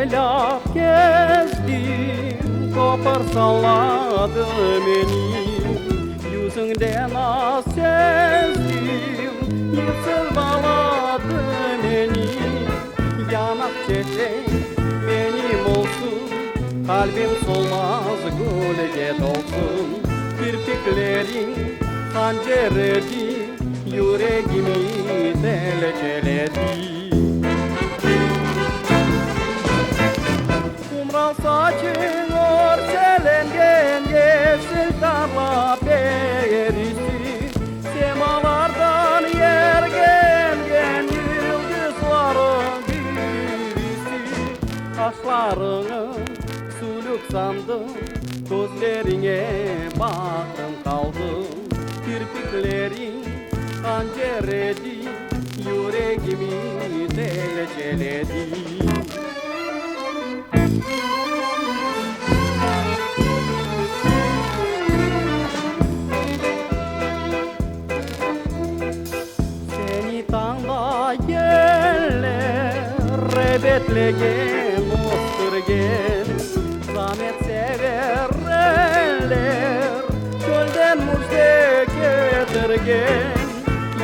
Boylap gezdim, kopar salladı beni. Yüzünden az sezdim, yırsız bağladı beni. Yanak çiçek benim olsun, kalbim solmaz gülge dolsun. Kirpiklerin hanceredi, yüreğimi delceledi. Kumral saçın örselengen yeşil tarla perisi. Semalardan yer gelgen yıldızların birisi. Kaşlarını suluk sandım, gözlerine baktım kaldım. Kirpiklerin hanceredi, yüreğimi delceledi. Seni tağda yerler betlegen, mosturgen. Zahmet sever eller, çölden müjde getirgen.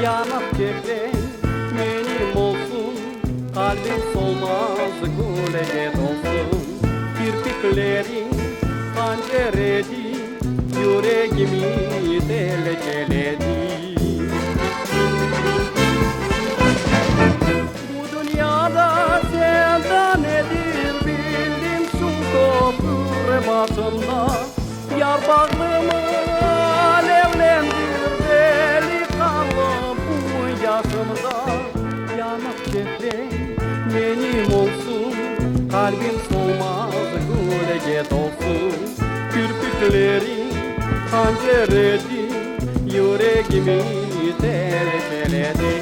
Yanak çekten benim olsun, kalbim solmaz gülge dolsun. Kirpiklerin hanceredi, yüreğimi delceledi. Bu dünyada sevda nedir bildim şu köprü başında. Yar bağrımı alevlendir delikanlı bu yaşımda. Yanak çiçek benim olsun, kalbim solmaz gülge dolsun. Kirpiklerin hanceredi, yüreğimi delceledi.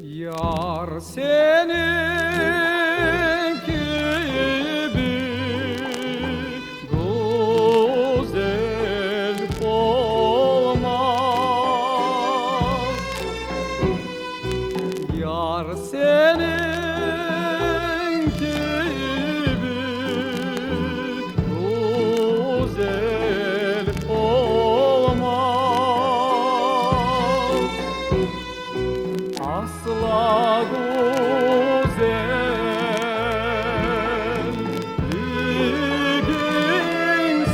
Yar senin gibi güzel olmaz. Yar senin gibi güzel olmaz. Asla güzelliğin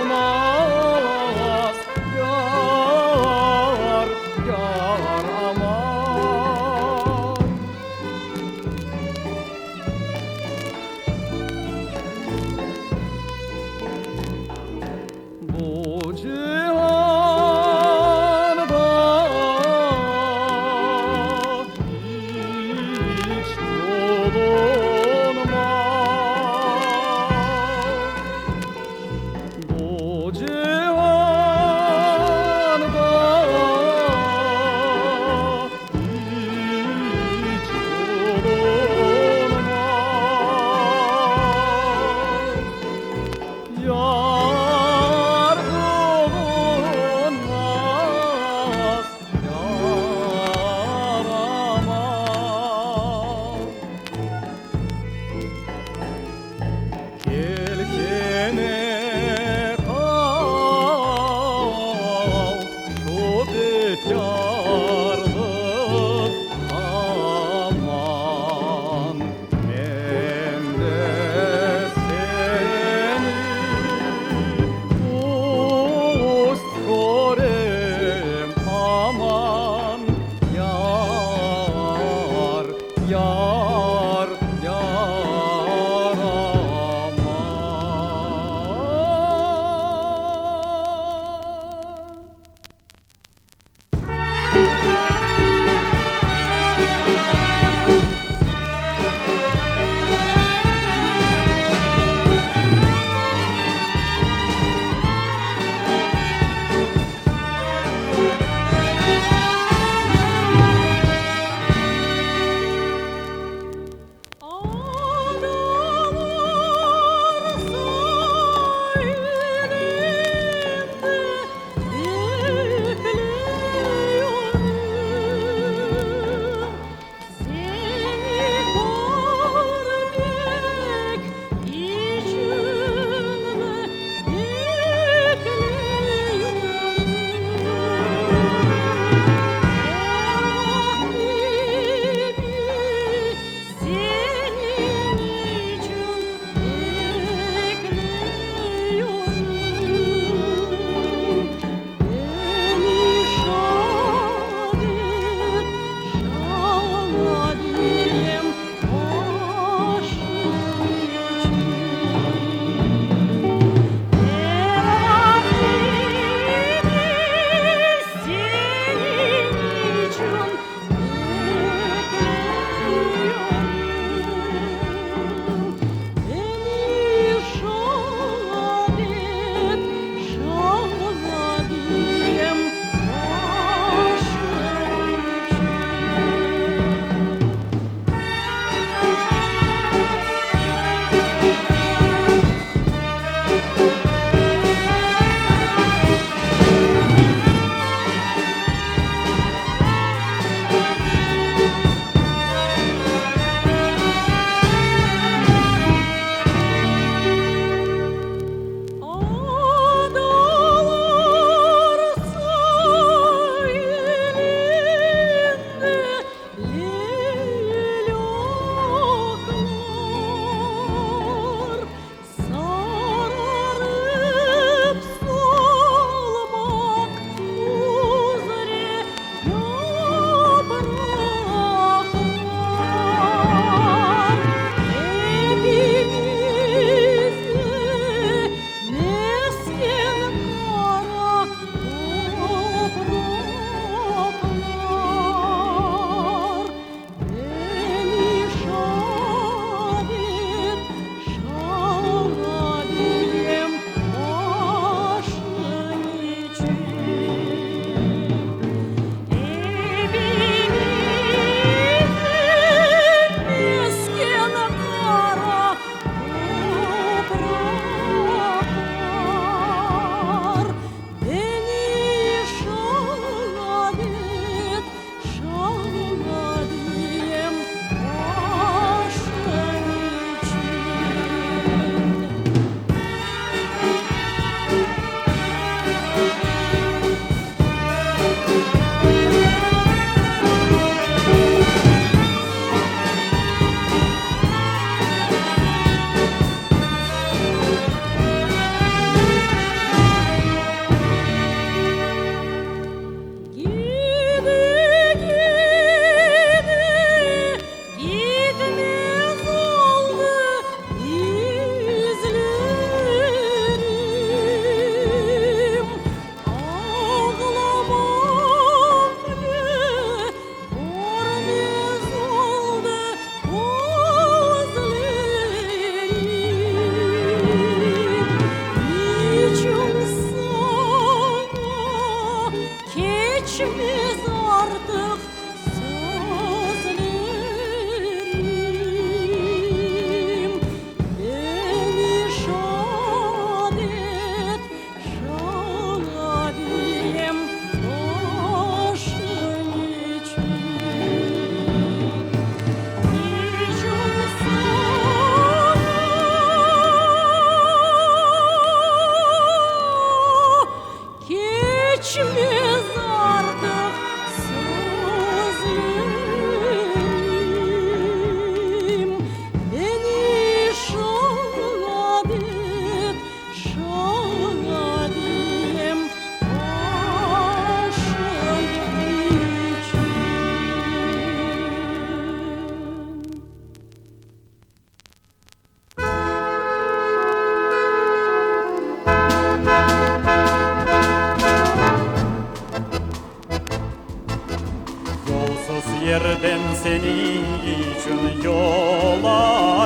solmaz. Yar, yar aman. Bu cihanda hiç bulunmaz. Bu cihanda hiç bulunmaz. Yar bulunmaz, yar aman. Gel gene kal, şu bekarlık aman. Ben de seni dost görem aman. Yar, yar, yar aman.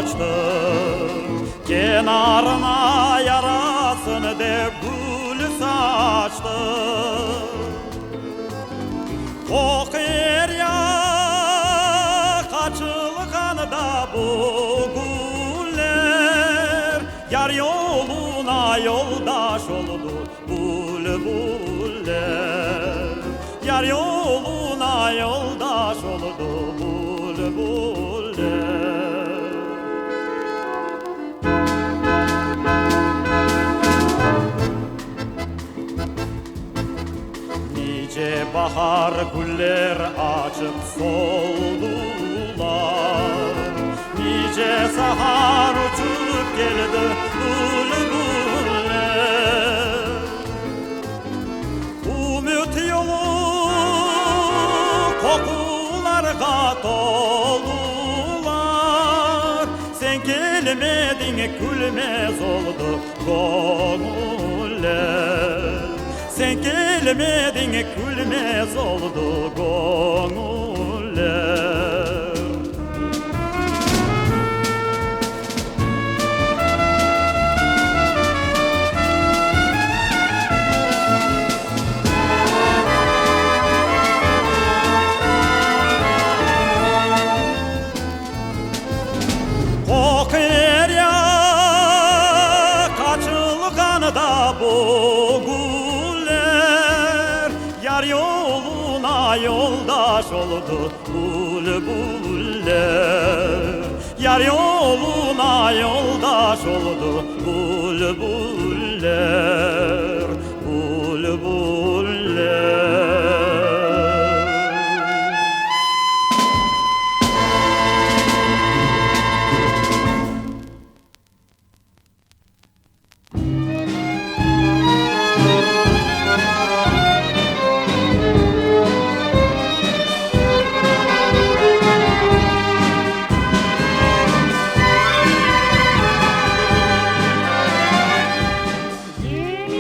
açtı. Kenarına yarasın de gül saçtı. Kokar ya kaçılgan da bu güller, yar yoluna yoldaş oldu bülbüller. Yar yoluna yoldaş oldu bülbüller. Nice bahar güller açıp soldular, nice sahar uçup geldi bülbüller. Umut yolu kokularga toldular, sen gelmedin gülmez oldu gönüller. Sen gelmedin gülmez oldu gönüller. Kokar ya kaçılgan da bu güller, yar yoluna yoldaş oldu bülbüller. Yar yoluna yoldaş oldu bülbüller, bülbüller. Gel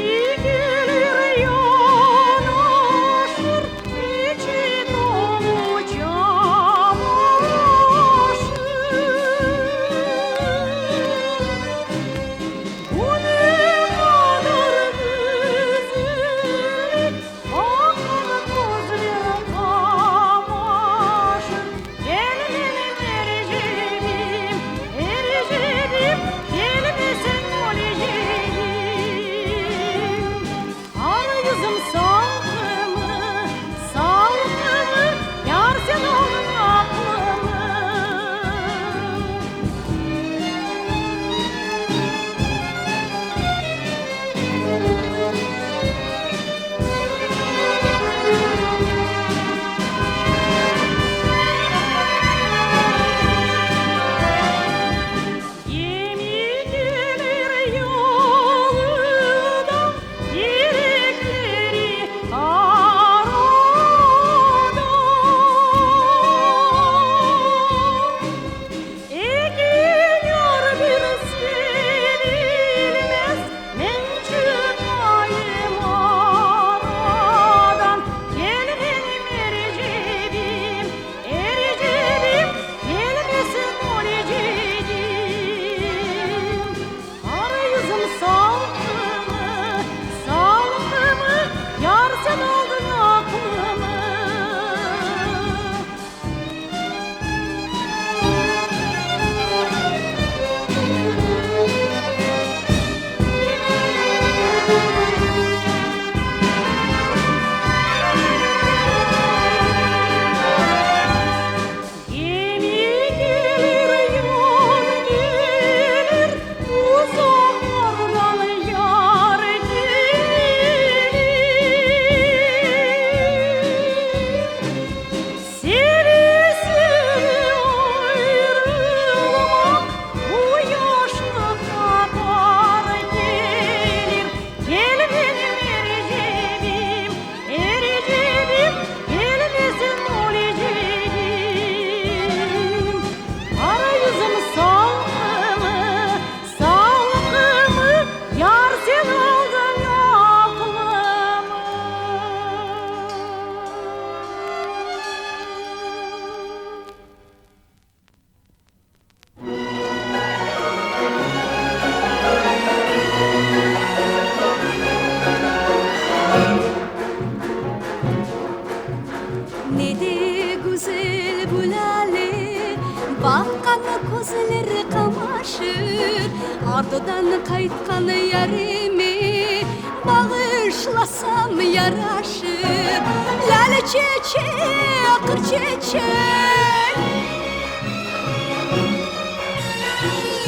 Akkan gözleri kamaşır, ardıdan kayıtkan yarimi bağışlasam yaraşır. Lale çiçek, kır çiçek,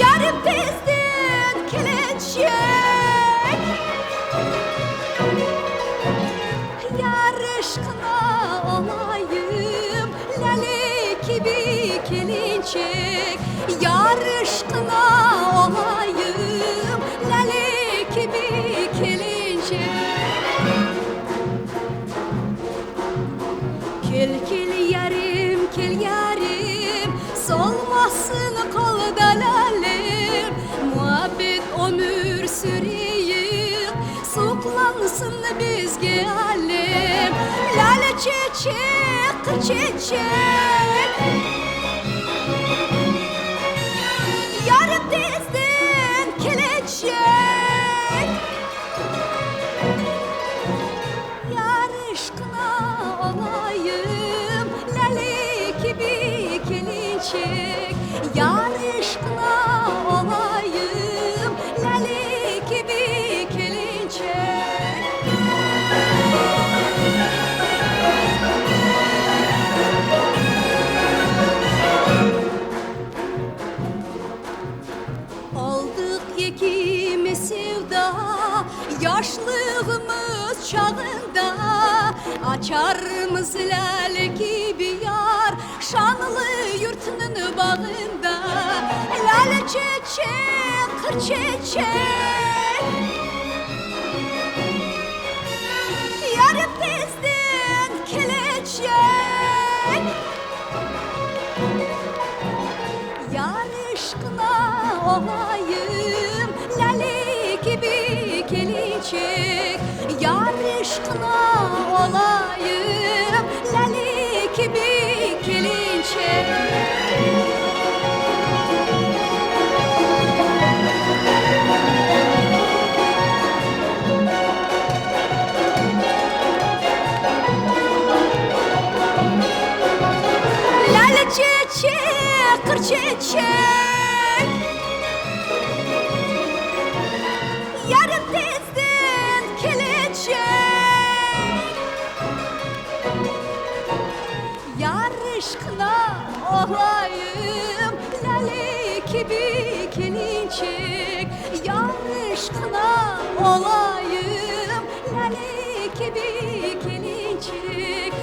yarım tezden kelençek. Yarışkına olayım lale gibi kelinçek. Yarışkına olayım lale gibi kelinçek. Kel kel yarim, kel yarim, solmasın kolda lalem. Muhabbet ömür süreyim, suklansın bizge alem. Lale çiçek, kır çiçek, yarım dizden kelençek. Yarışkına olayım lale gibi kelinçek. Yarışkına olayım lale gibi kelinçek. Aldık yekimi sevda, yaşlığımız çağında. Açarımız lale gibi yar, şanlı yurtunun bağında. Lale çiçek, kır çiçek, yarım tezden kelençek. Yarışkına olayım lale gibi kelinçek. Yarışkına olayım lale gibi kelinçek. Lale çiçek, kır çiçek, yarım tezden kelençek. Yarışkına olayım lale gibi kelinçek. Yarışkına olayım lale gibi kelinçek.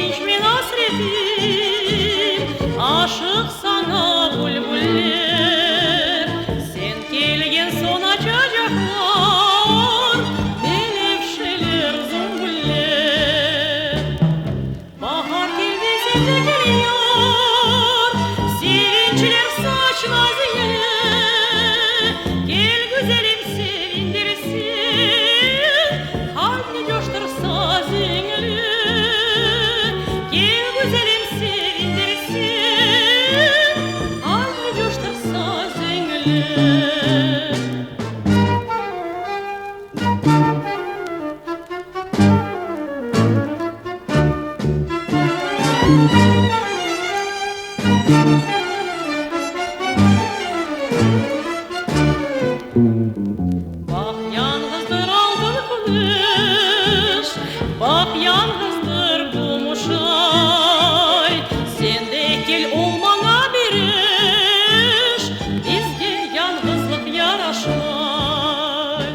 sevinçmin hasretim, aşık sana bülbüller. Sen kelgen son açacaklar menevşeler, zümbüller. Bahar geldi sen de geliyor, sevinçler saç nazıyla. Gel güzelim sevindirsin, kalbini coştursa zengli. Gel güzelim sevindirsin, kalbini coştursa zengli. Bak yalnızdır aldın kılıç, bak yalnızdır Gümüşay. Sen de gel olmana bir iş, bizge yalnızlık yaraşmay.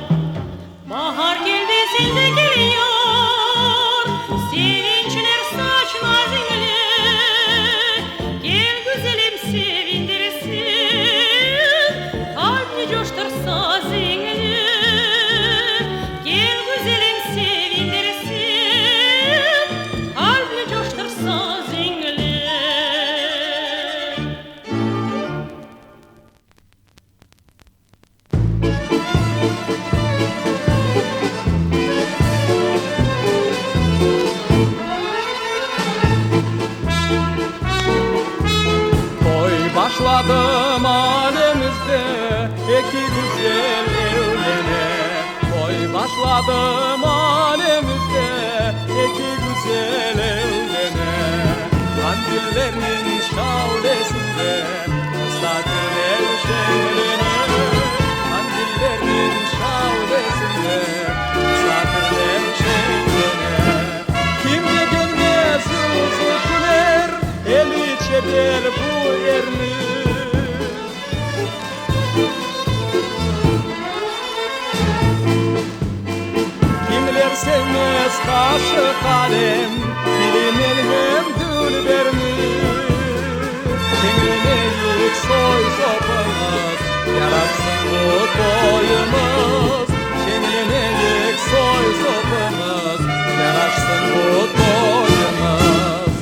Bahar geldi sen de geliyor, sevinçler saç nazingli. Gel güzelim sevindirsin, kalbini coştursa zengli. Gel güzelim sevindirsin, kalbini coştursa zengli. Toy başladı mahallemizde, iki güzel evlene. Toy başladı mahallemizde, iki güzel evlene. Kandillerinin şavlesinde misafirler şenlene. Kandillerinin şavlesinde misafirler şenlene. Kimde gelmez uzun güler, eli çeder bu erni. Kimler sevmez kaşı kalem, bilinir hem dülberni. Çengeleyik soy sopamız, yaratsın bu toyumuz. Çengeleyik soy sopamız, yaratsın bu toyumuz.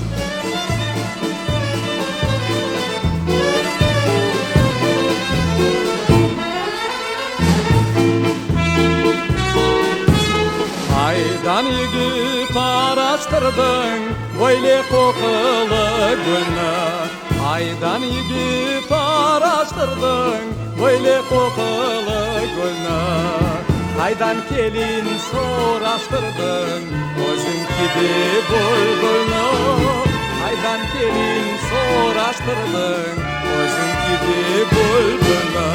Aydan yigit araştırdın böyle kokulu gülünü. Aydan yigit araştırdın böyle kokulu gülünü. Aydan kelin soraştırdın özünkidi bulbulunu. Aydan kelin soraştırdın özünkidi bulbulunu.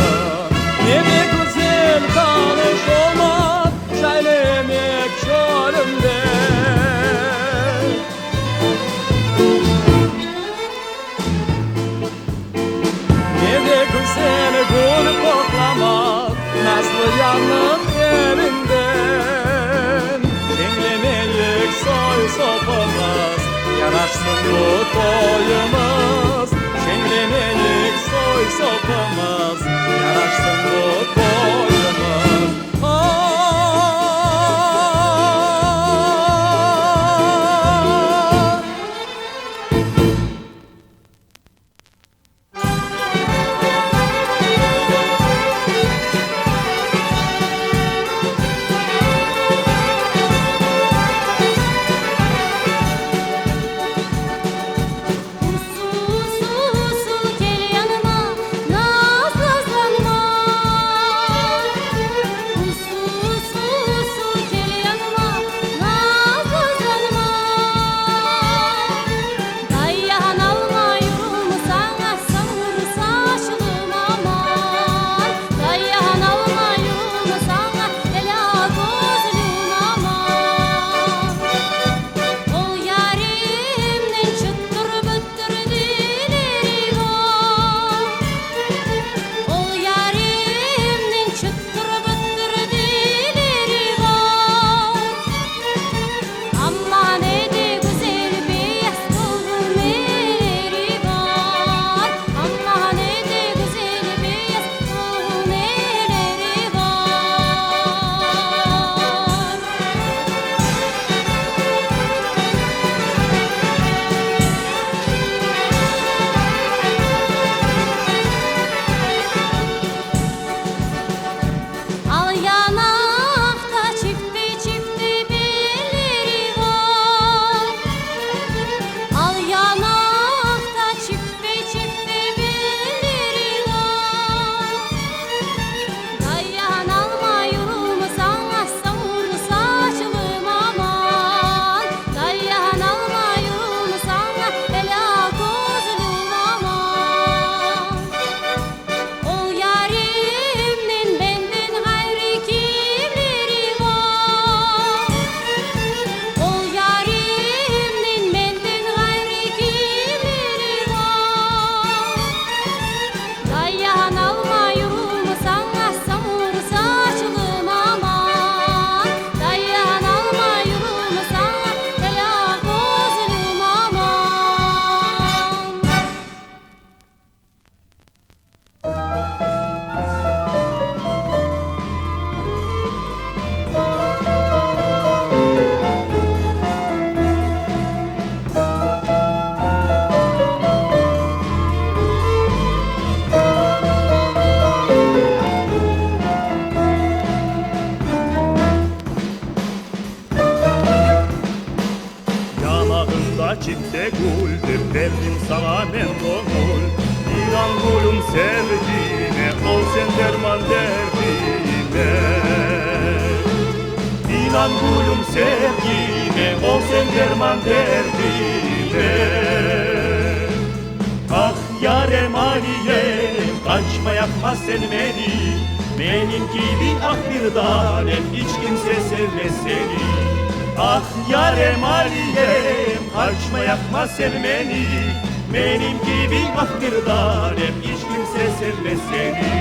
Ne de güzel tanış olmak, şaylemek çölümde. Ne de güzel gül koklamak, nazlı yanım elinden. Çenleneyik soy sopamız, yaraşsın bu toyumuz. Çenleneyik soy sopamız, yaraşsın bu toyumuz. Usul usul gel yanıma, nazlanma. vakitte güldür verdim sana ben gönül. İnan gülüm sevdiğime ol sen derman derdime. İnan gülüm sevdiğime ol sen derman derdime. Ah yarem Aliye'm kaçma yakma sen beni. Benim gibi ah bir tanem hiç kimse sevmez seni. Ah yarem Aliye'm kaçma yakma sen beni. Benim gibi ah bir tanem hiç kimse sevmez seni.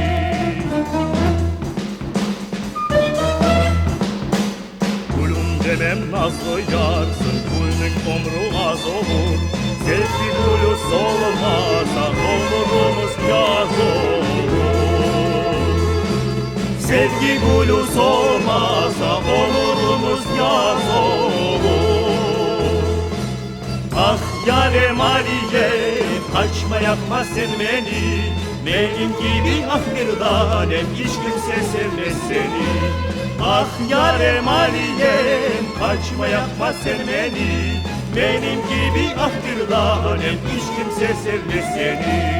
Gülüm demem nazlı yarsın, gülün ömrü az olur. Sevgi gülü solmasa ömrümüz yaz olur. Sevgi gülü solmasa ömrümüz yaz olur. Ah yarem Aliye'm kaçma yakma sen beni. Benim gibi ah bir tanem hiç kimse sevmez seni. Ah yarem Aliye'm kaçma yakma sen beni. Benim gibi ah bir tanem hiç kimse sevmez seni.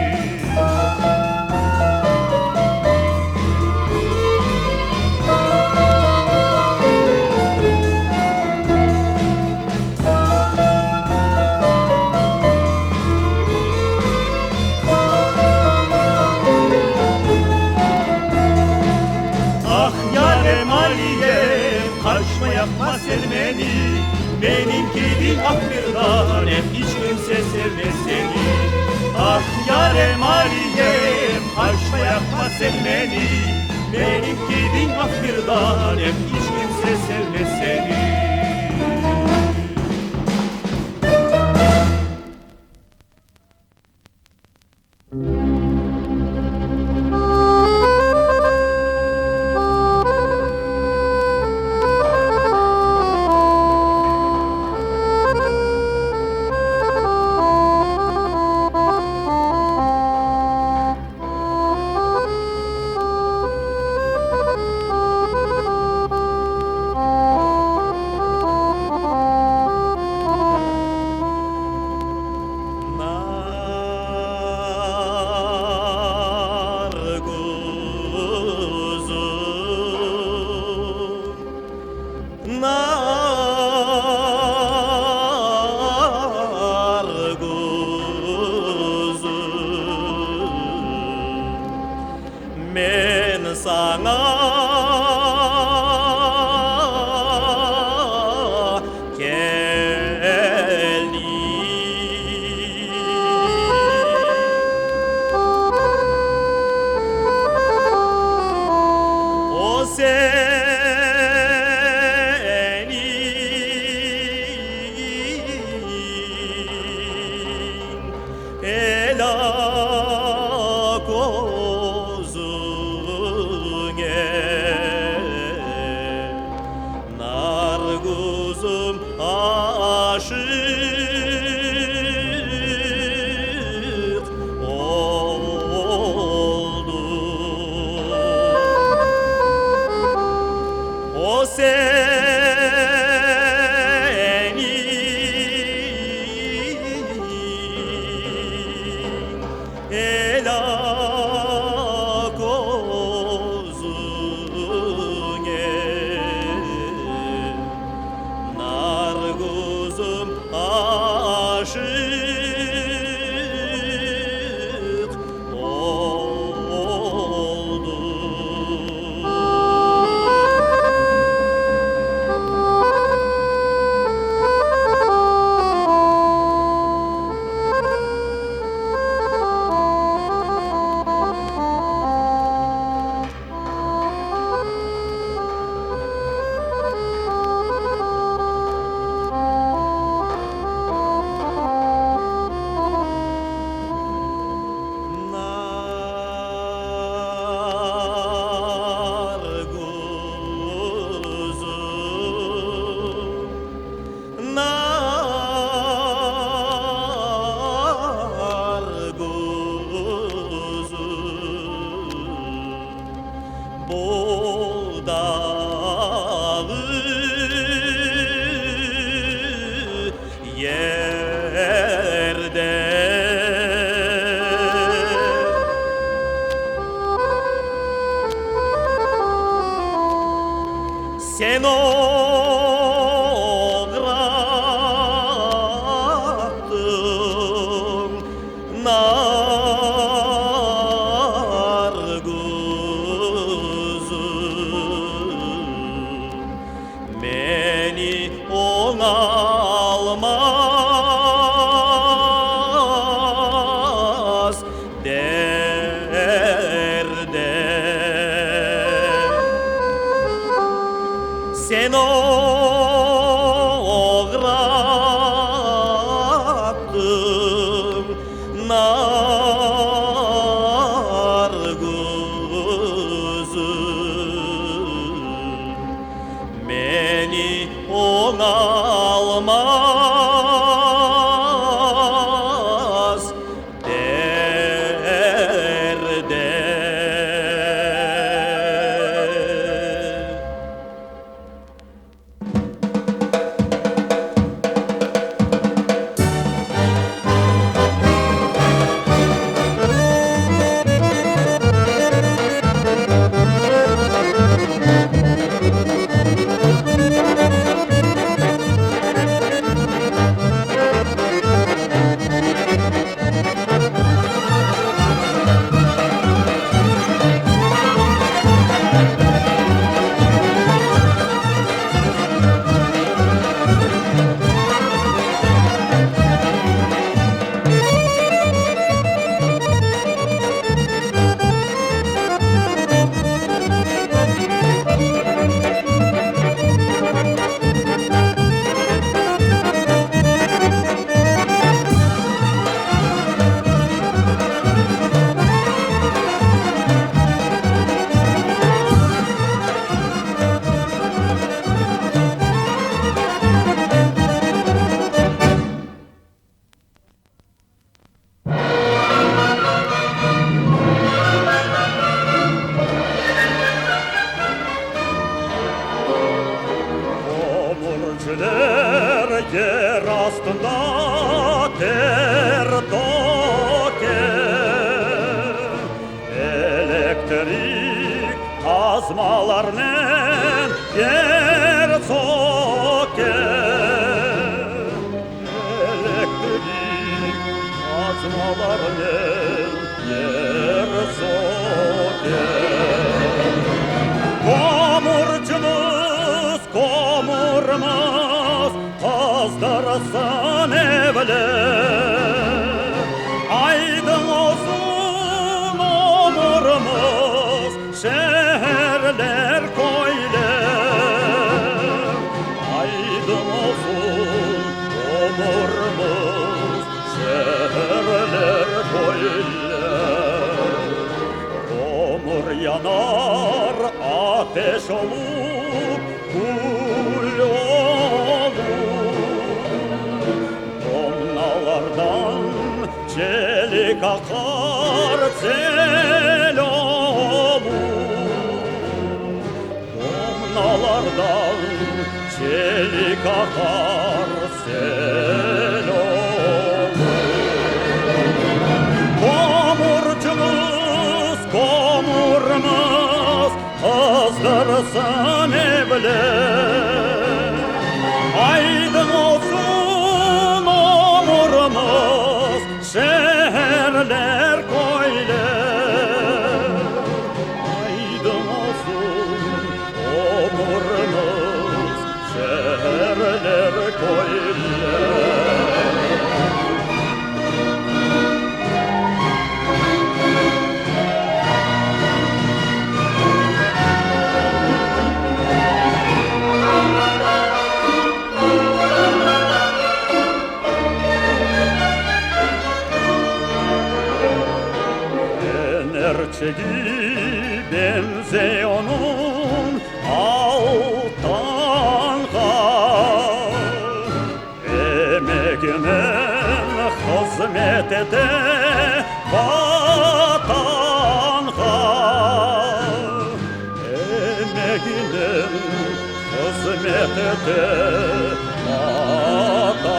Kaçma yapma sen beni. Benim gibi ah bir tanem hiç kimse sevmez seni. Ah yarem Aliye'm kaçma yapma sen beni. Benim gibi ah bir tanem hiç kimse sevmez seni. Men sana geldim. O senin elak olsun nar kuzum aşık oldu. O senin elak olsun nar kuzum aşık oldu. Dağı yer olmaz derde. Omurcular yer astında ter döker, elektrik kazmalarının yer söker, elektrik kazmalarının yer söker. Komurcumuz komurmaz kazdırsın evler, aydın olsun omurumuz şehirler koylar, aydın olsun omurumuz şehirler koylar. Komur yanar ateş olup kul olur, domnalardan çelik akar sel olur, domnalardan çelik akar sel olur. Komurcumuz komurmaz kazdırsın evler, aydın olsun omurumuz şehirler koylar, aydın olsun omurumuz şehirler koylar. Enerçeği benzeyo'nun altanğa, emeğinin hizmet ede vatanğa, emeğinin hizmet ede vatanğa.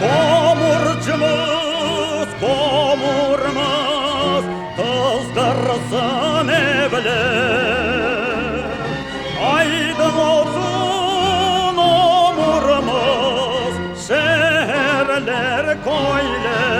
Komurcumuz komurmaz kızdırsın evler, aydın olsun omurumuz şehirler koylar,